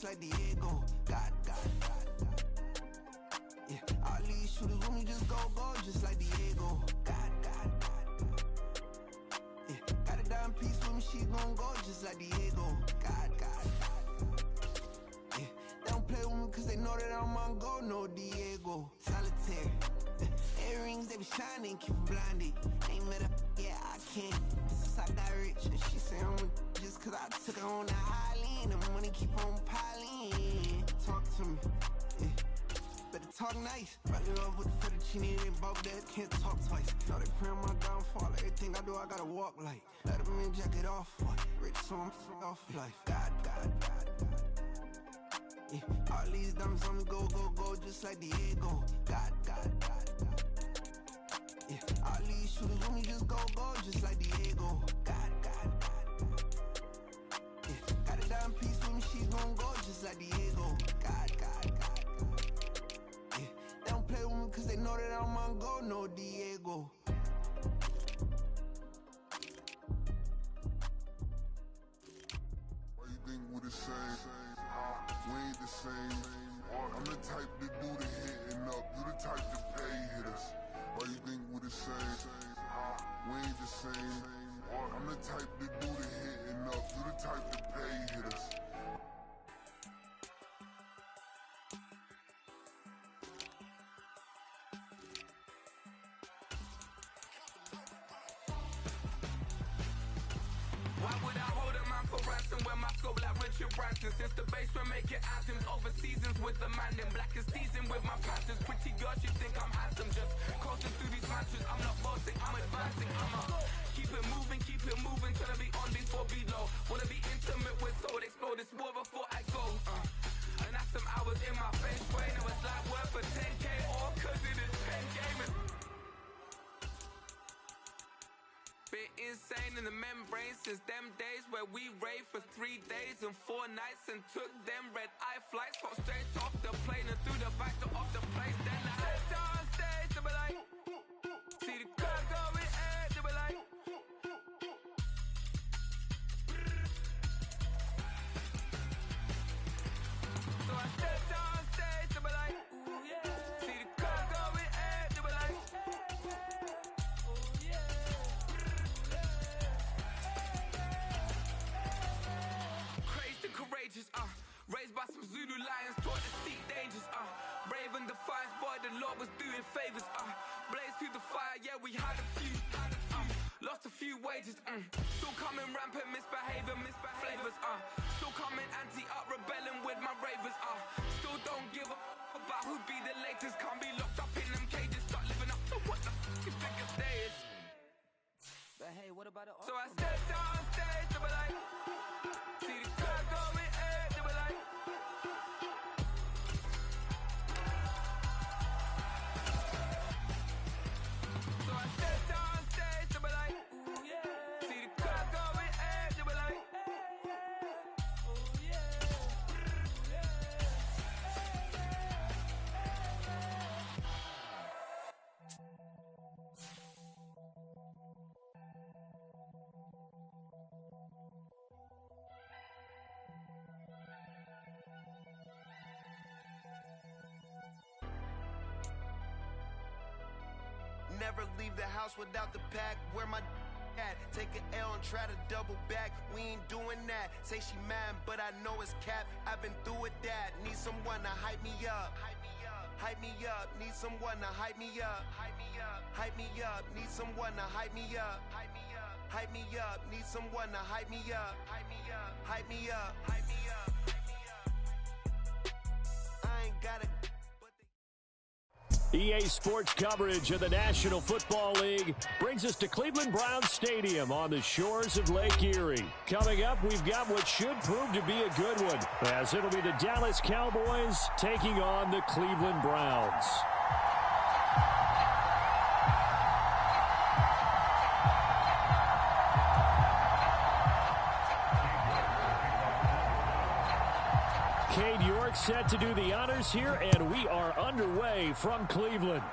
like Diego. God. Yeah, all these shooters with me just go, just like Diego. God. Yeah, got a dime piece with me, she gon' go just like Diego. God. Yeah, they don't play with me cause they know that I'm on go, no Diego. Solitaire. Earrings, they be shining, keep them blinded. Ain't met her, yeah, I can't. Since I got rich, and she say I'm just cause I took her on the island. The money keep on piling. Talk to me, yeah. Better talk nice. Fell in love with the fettuccine, they both dead, can't talk twice. Now they pray on my downfall. Everything I do, I gotta walk like. Let them in, jacket off, what? Rich, so I'm off life. God. Yeah, all these diamonds on me go, just like Diego. God. Yeah, all these shooters with me just go, just like Diego. God. Yeah, got a dime piece with me, she gon' go just like Diego. God. Yeah, they don't play with me cause they know that I'm on go, no Diego. Why you think we the same? We ain't the same. I'm the type to do the hitting up, you the type to pay hitters. Why you think we the same? We ain't the same. I'm the type to do the hitting up, you the type to pay hitters. Why would I hold a man for ransom when my scope like Richard Branson? Since the basement making anthems over seasons with the man in black is teasing with my panthers. Pretty girl, she think I'm handsome, just coasting through these mansions. I'm not bossing, I'm advancing, keep it moving, trying to be on before below. Wanna be intimate with soul, explore this war before I go. And that's some hours in my face way. Now it's like worth for 10K, all cause it is pen gaming. Been insane in the membrane since them days where we raved for 3 days and 4 nights and took them red eye flights. Got straight off the plane and through the back door of the place. Then I stepped on stage, they were like, see the crowd going ahead, they were like, so I stepped on stage, they were like, ooh yeah. See the crowd going ahead, they were like, ooh yeah. Crazed and courageous, raised by some Zulu lions, taught to seek dangers, brave and defiant, boy, the Lord was doing favors, blaze through the fire, yeah, we had a few, lost a few wages, still coming rampant, misbehaving, flavors, still coming anti-up, rebelling with my ravers, still don't give up about who be the latest, can't be locked up in them cages, start living up to what the you think it's days. But hey, what about the So I stepped on stage, they were like, see the crowd going ahead, they were like, so I stepped on stage, they were like, ooh yeah. See the crowd going ahead, they were like, ooh yeah. Never leave the house without the pack. Where my at? Take an L and try to double back. We ain't doing that. Say she mad, but I know it's cap. I've been through with that. Need someone to hype me up. Hype me up. Need someone to hype me up. Hype me up. Need someone to hype me up. Hype me up. Need someone to hype me up. Hype me up. I ain't gotta. EA Sports coverage of the National Football League brings us to Cleveland Browns Stadium on the shores of Lake Erie. Coming up, we've got what should prove to be a good one, as it'll be the Dallas Cowboys taking on the Cleveland Browns. Cade York set to do the honors here, and we are underway from Cleveland.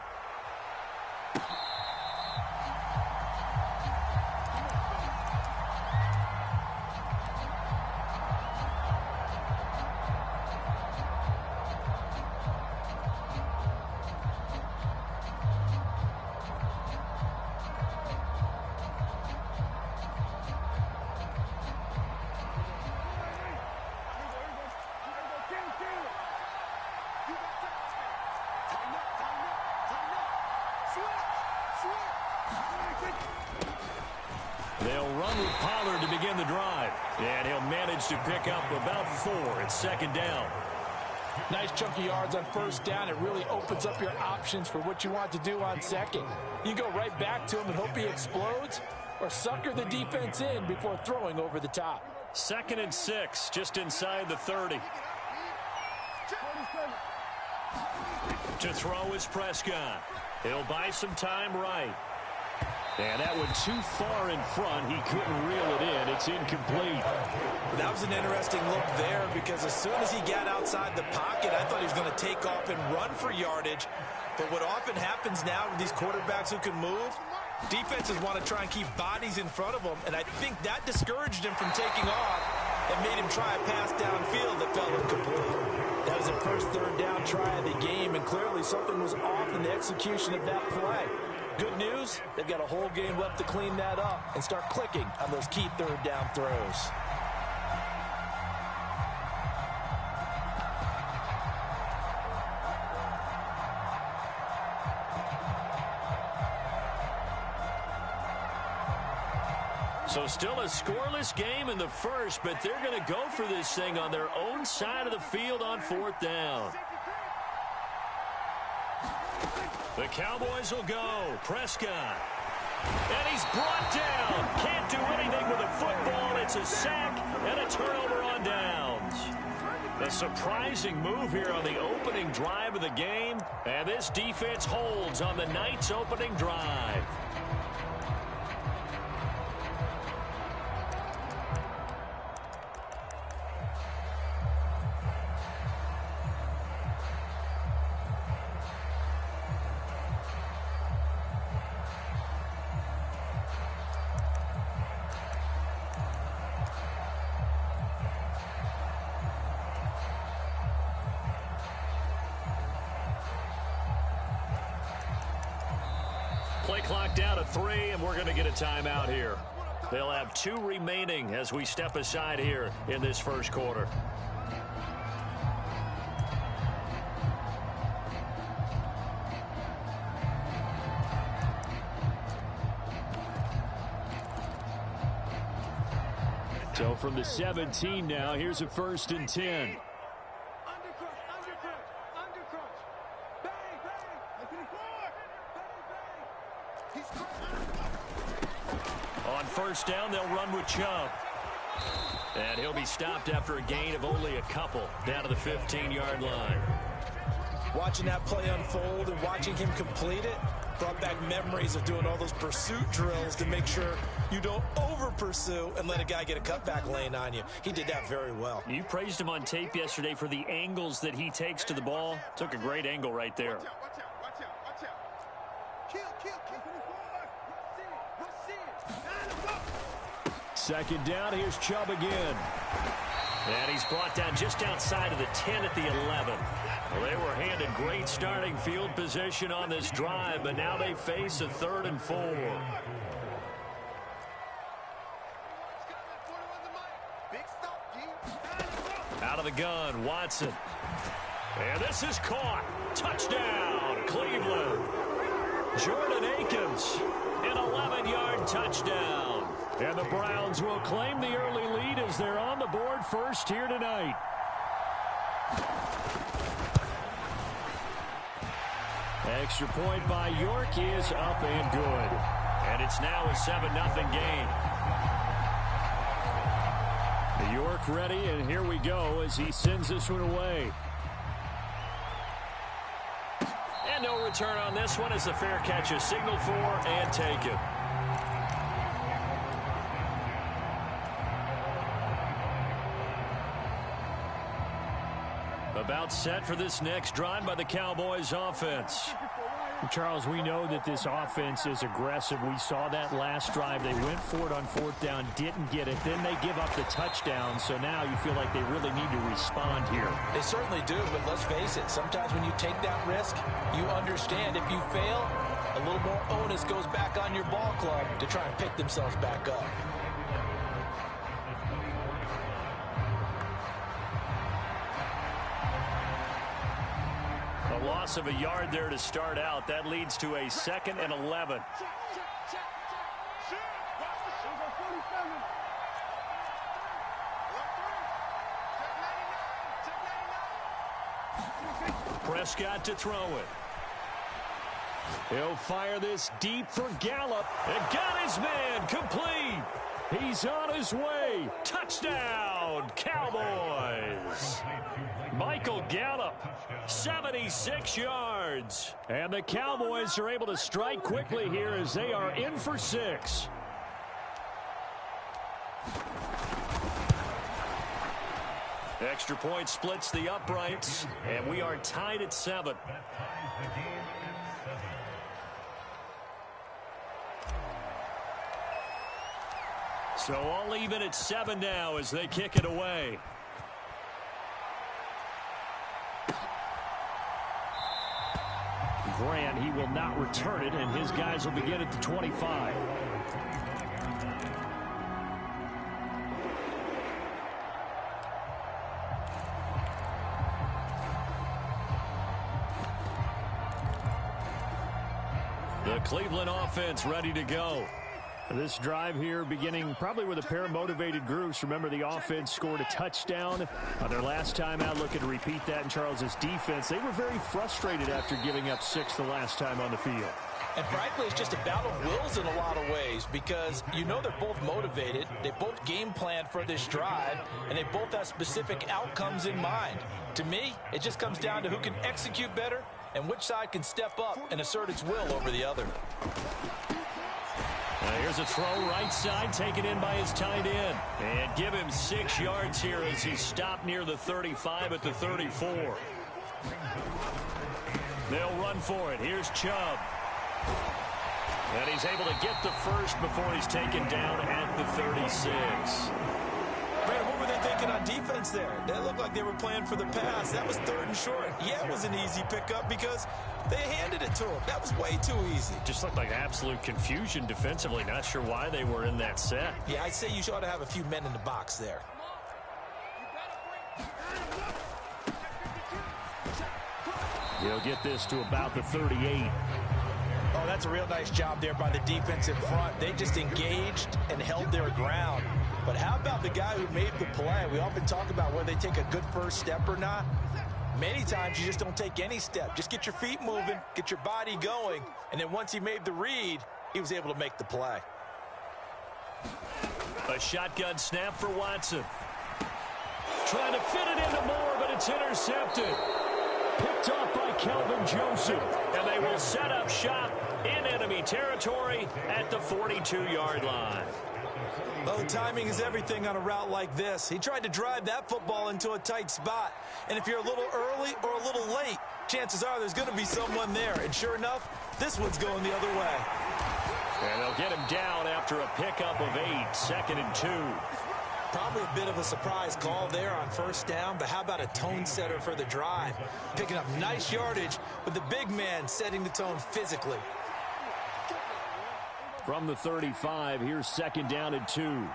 They'll run with Pollard to begin the drive. And he'll manage to pick up about 4. It's second down. Nice chunky yards on first down. It really opens up your options for what you want to do on second. You go right back to him and hope he explodes, or sucker the defense in before throwing over the top. 2nd and 6, just inside the 30. To throw is Prescott. He'll buy some time right. And that went too far in front. He couldn't reel it in. It's incomplete. That was an interesting look there because as soon as he got outside the pocket, I thought he was going to take off and run for yardage. But what often happens now with these quarterbacks who can move, defenses want to try and keep bodies in front of them, and I think that discouraged him from taking off and made him try a pass downfield that fell incomplete. That was the first 3rd down try of the game, and clearly something was off in the execution of that play. Good news, they've got a whole game left to clean that up and start clicking on those key 3rd down throws. So still a scoreless game in the first, but they're going to go for this thing on their own side of the field on 4th down. The Cowboys will go. Prescott. And he's brought down. Can't do anything with a football. It's a sack and a turnover on downs. A surprising move here on the opening drive of the game. And this defense holds on the night's opening drive. Play clock down to 3, and we're going to get a timeout here. They'll have 2 remaining as we step aside here in this first quarter. So from the 17 now, here's a 1st and 10. On 1st down, they'll run with Chubb. And he'll be stopped after a gain of only a couple down to the 15-yard line. Watching that play unfold and watching him complete it brought back memories of doing all those pursuit drills to make sure you don't over-pursue and let a guy get a cutback lane on you. He did that very well. You praised him on tape yesterday for the angles that he takes to the ball. Took a great angle right there. Second down, here's Chubb again. And he's brought down just outside of the 10 at the 11. Well, they were handed great starting field position on this drive, but now they face a 3rd and 4. Out of the gun, Watson. And this is caught. Touchdown, Cleveland. Jordan Akins, an 11-yard touchdown. And the Browns will claim the early lead as they're on the board first here tonight. Extra point by York is up and good. And it's now a 7-0 game. York ready, and here we go as he sends this one away. And no return on this one as the fair catch is signaled for and taken. About set for this next drive by the Cowboys offense. Charles, we know that this offense is aggressive. We saw that last drive. They went for it on 4th down, didn't get it. Then they give up the touchdown. So now you feel like they really need to respond here. They certainly do, but let's face it. Sometimes when you take that risk, you understand if you fail, a little more onus goes back on your ball club to try and pick themselves back up. A loss of a yard there to start out. That leads to a 2nd and 11. Prescott to throw it. He'll fire this deep for Gallup. And got his man complete. He's on his way. Touchdown, Cowboys. Michael Gallup, 76 yards. And the Cowboys are able to strike quickly here as they are in for 6. Extra point splits the uprights, and we are tied at 7. So all even at 7 now as they kick it away. Grant, he will not return it, and his guys will begin at the 25. The Cleveland offense ready to go. This drive here beginning probably with a pair of motivated groups. Remember, the offense scored a touchdown on their last time out. Looking to repeat that in Charles's defense. They were very frustrated after giving up 6 the last time on the field. And frankly, it's just a battle of wills in a lot of ways because you know they're both motivated. They both game plan for this drive, and they both have specific outcomes in mind. To me, it just comes down to who can execute better and which side can step up and assert its will over the other. Here's a throw right side taken in by his tight end. And give him 6 yards here as he stopped near the 35 at the 34. They'll run for it. Here's Chubb. And he's able to get the first before he's taken down at the 36. Brandon, what were they thinking on defense there? They looked like they were playing for the pass. That was 3rd and short. Yeah, it was an easy pickup because they handed it to him. That was way too easy. Just looked like absolute confusion defensively. Not sure why they were in that set. Yeah, I'd say you ought to have a few men in the box there. He'll get this to about the 38. Oh, that's a real nice job there by the defense in front. They just engaged and held their ground. But how about the guy who made the play? We often talk about whether they take a good first step or not. Many times you just don't take any step. Just get your feet moving, get your body going, and then once he made the read, he was able to make the play. A shotgun snap for Watson. Trying to fit it into Moore, but it's intercepted. Picked off by Calvin Joseph. And they will set up shop in enemy territory at the 42-yard line. Well, timing is everything on a route like this. He tried to drive that football into a tight spot. And if you're a little early or a little late, chances are there's going to be someone there. And sure enough, this one's going the other way. And they'll get him down after a pickup of 8, 2nd and 2. Probably a bit of a surprise call there on first down, but how about a tone setter for the drive? Picking up nice yardage with the big man setting the tone physically. From the 35, here's 2nd down and 2.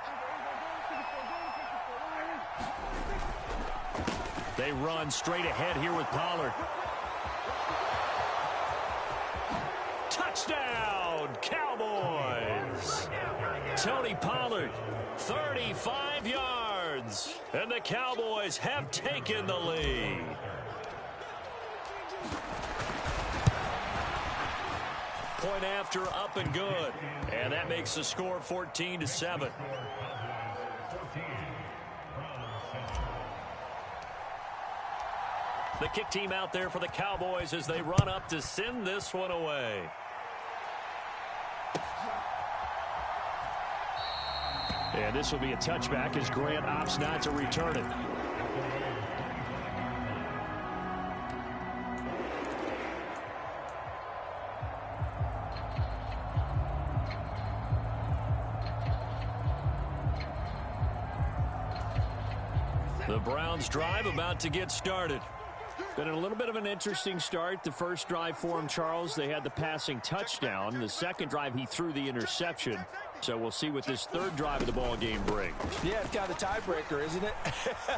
They run straight ahead here with Pollard. Touchdown, Cowboys! Tony Pollard, 35 yards. And the Cowboys have taken the lead. Point after, up and good. And that makes the score 14-7. The kick team out there for the Cowboys as they run up to send this one away. And this will be a touchback as Grant opts not to return it. The Browns drive about to get started. Been a little bit of an interesting start. The first drive for him, Charles, they had the passing touchdown. The second drive, he threw the interception. So we'll see what this third drive of the ball game brings. Yeah, it's kind of a tiebreaker, isn't it?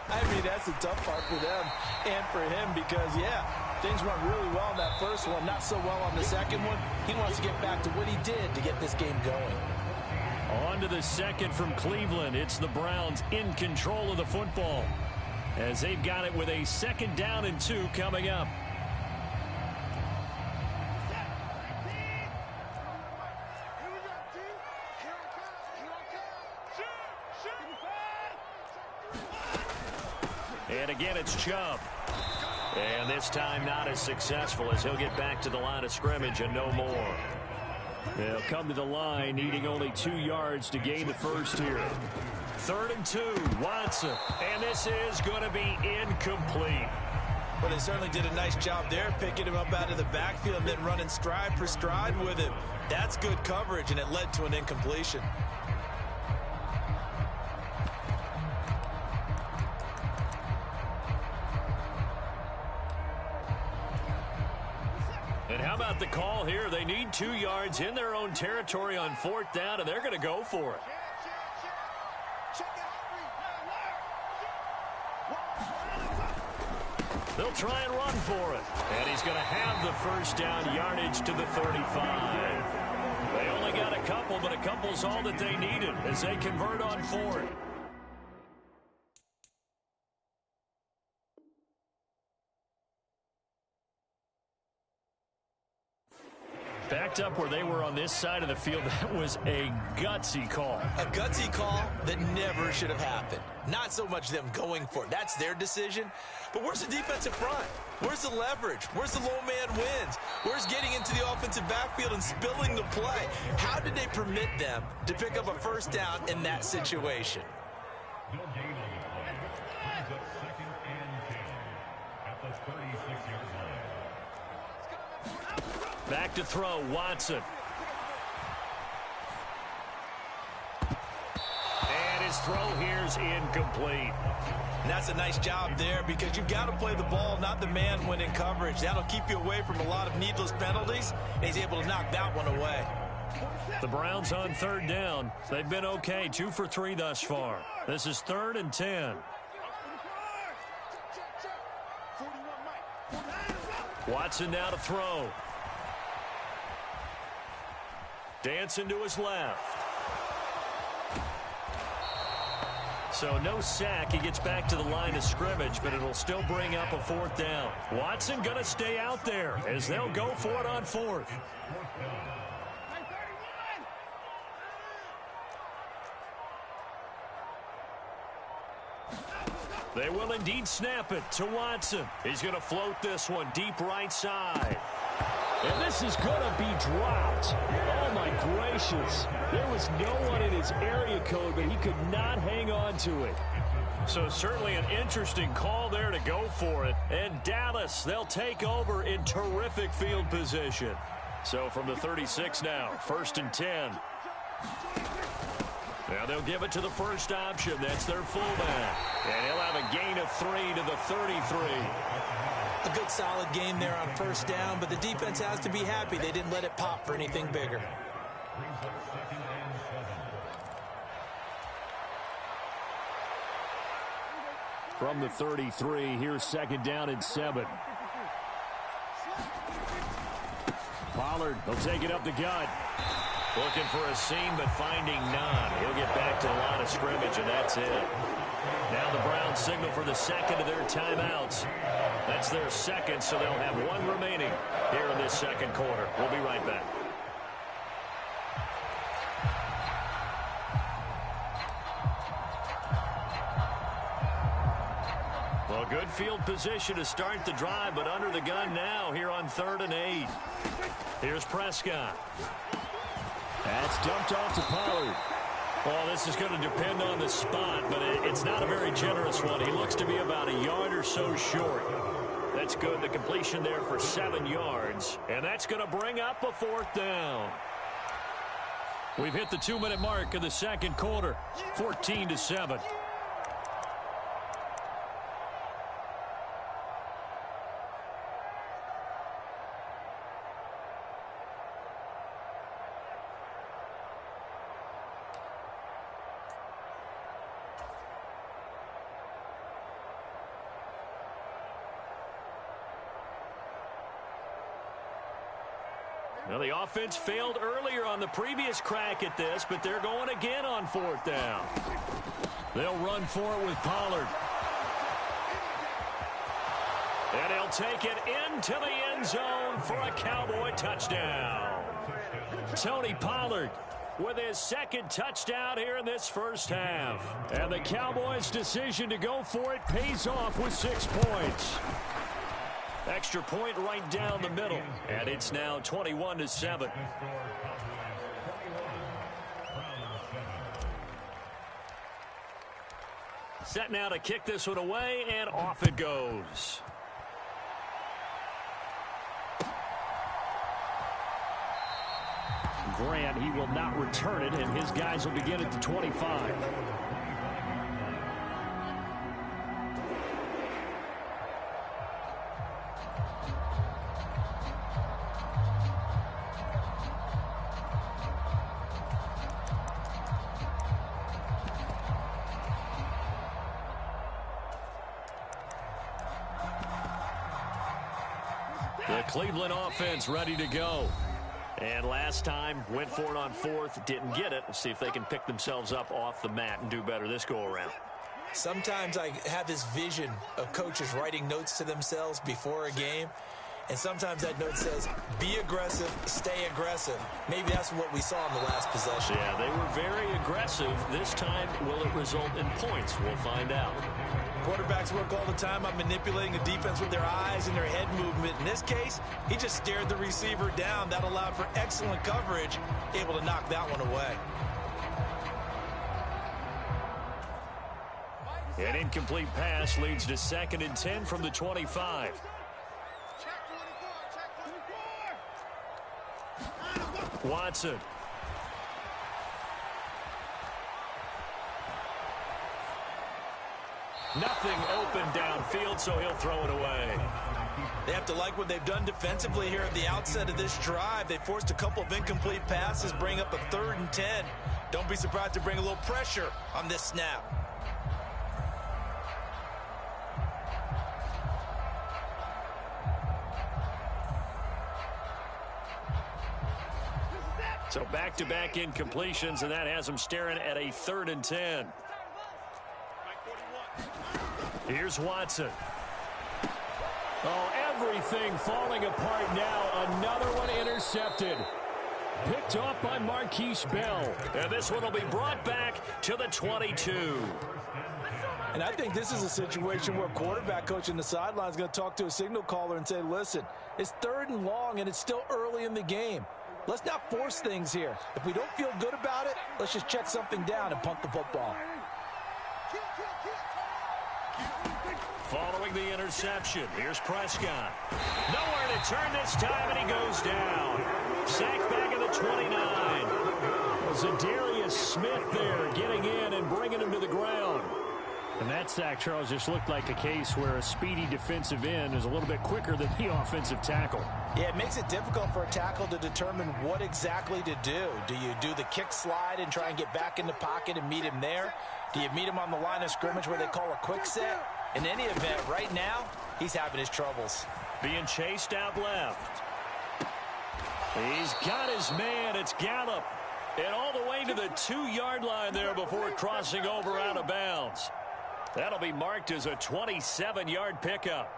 I mean, that's the tough part for them and for him because, yeah, things went really well in that first one, not so well on the second one. He wants to get back to what he did to get this game going. On to the second from Cleveland. It's the Browns in control of the football as they've got it with a 2nd down and 2 coming up. And again, it's Chubb. And this time not as successful as he'll get back to the line of scrimmage and no more. They'll come to the line needing only 2 yards to gain the first here. 3rd and 2, Watson. And this is going to be incomplete. Well, they certainly did a nice job there, picking him up out of the backfield and then running stride for stride with him. That's good coverage, and it led to an incompletion. And how about the call here? They need 2 yards in their own territory on 4th down, and they're going to go for it. They'll try and run for it. And he's going to have the first down yardage to the 35. They only got a couple, but a couple's all that they needed as they convert on 4th. Backed up where they were on this side of the field, that was a gutsy call. A gutsy call that never should have happened. Not so much them going for it. That's their decision. But where's the defensive front? Where's the leverage? Where's the low man wins? Where's getting into the offensive backfield and spilling the play? How did they permit them to pick up a first down in that situation? Back to throw, Watson. And his throw here's incomplete. And that's a nice job there because you've got to play the ball, not the man when in coverage. That'll keep you away from a lot of needless penalties, and he's able to knock that one away. The Browns on 3rd down. They've been okay, 2 for 3 thus far. This is 3rd and 10. Watson now to throw. Dancing to his left. So no sack. He gets back to the line of scrimmage, but it'll still bring up a 4th down. Watson going to stay out there as they'll go for it on 4th. They will indeed snap it to Watson. He's going to float this one deep right side. And this is going to be dropped. Oh, my gracious. There was no one in his area code, but he could not hang on to it. So certainly an interesting call there to go for it. And Dallas, they'll take over in terrific field position. So from the 36 now, 1st and 10. Now they'll give it to the first option. That's their fullback. And he'll have a gain of 3 to the 33. A good solid game there on 1st down, but the defense has to be happy they didn't let it pop for anything bigger. From the 33, here's 2nd down and 7. Pollard, he'll take it up the gut. Looking for a seam, but finding none. He'll get back to the line of scrimmage, and that's it. Now the Browns signal for the 2nd of their timeouts. That's their 2nd, so they'll have 1 remaining here in this 2nd quarter. We'll be right back. Well, good field position to start the drive, but under the gun now here on 3rd and 8. Here's Prescott. That's dumped off to Pollard. Well, this is going to depend on the spot, but it's not a very generous one. He looks to be about a yard or so short. That's good. The completion there for 7 yards, and that's going to bring up a 4th down. We've hit the 2-minute mark of the 2nd quarter, 14-7. Well, the offense failed earlier on the previous crack at this, but they're going again on 4th down. They'll run for it with Pollard. And he'll take it into the end zone for a Cowboy touchdown. Tony Pollard with his 2nd touchdown here in this first half. And the Cowboys' decision to go for it pays off with 6 points. Extra point right down the middle. And it's now 21-7. Set now to kick this one away, and off it goes. Grant, he will not return it, and his guys will begin at the 25. The Cleveland offense ready to go. And last time, went for it on 4th, didn't get it. We'll see if they can pick themselves up off the mat and do better this go-around. Sometimes I have this vision of coaches writing notes to themselves before a game. And sometimes that note says, be aggressive, stay aggressive. Maybe that's what we saw in the last possession. Yeah, they were very aggressive. This time, will it result in points? We'll find out. Quarterbacks work all the time on manipulating the defense with their eyes and their head movement. In this case, he just stared the receiver down. That allowed for excellent coverage, able to knock that one away. An incomplete pass leads to 2nd and 10 from the 25. Watson. Nothing open downfield, so he'll throw it away. They have to like what they've done defensively here at the outset of this drive. They forced a couple of incomplete passes, bring up a 3rd and 10. Don't be surprised to bring a little pressure on this snap. So back-to-back incompletions, and that has them staring at a 3rd and 10. Here's Watson. Oh, everything falling apart now. Another one intercepted. Picked off by Marquise Bell. And this one will be brought back to the 22. And I think this is a situation where a quarterback coach in the sideline is going to talk to a signal caller and say, listen, it's 3rd and long, and it's still early in the game. Let's not force things here. If we don't feel good about it, let's just check something down and punt the football. Following the interception, here's Prescott. Nowhere to turn this time, and he goes down. Sacked back at the 29. Zadarius Smith there getting in and bringing him to the ground. And that sack, Charles, just looked like a case where a speedy defensive end is a little bit quicker than the offensive tackle. Yeah, it makes it difficult for a tackle to determine what exactly to do. Do you do the kick slide and try and get back in the pocket and meet him there? Do you meet him on the line of scrimmage where they call a quick set? In any event, right now, he's having his troubles. Being chased out left. He's got his man. It's Gallup. And all the way to the 2-yard line there before crossing over out of bounds. That'll be marked as a 27-yard pickup.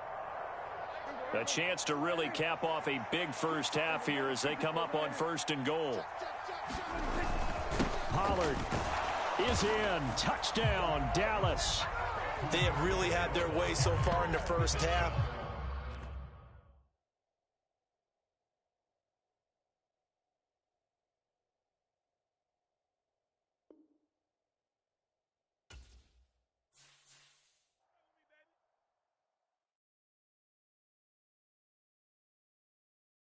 A chance to really cap off a big first half here as they come up on 1st and goal. Pollard is in. Touchdown, Dallas. They have really had their way so far in the first half.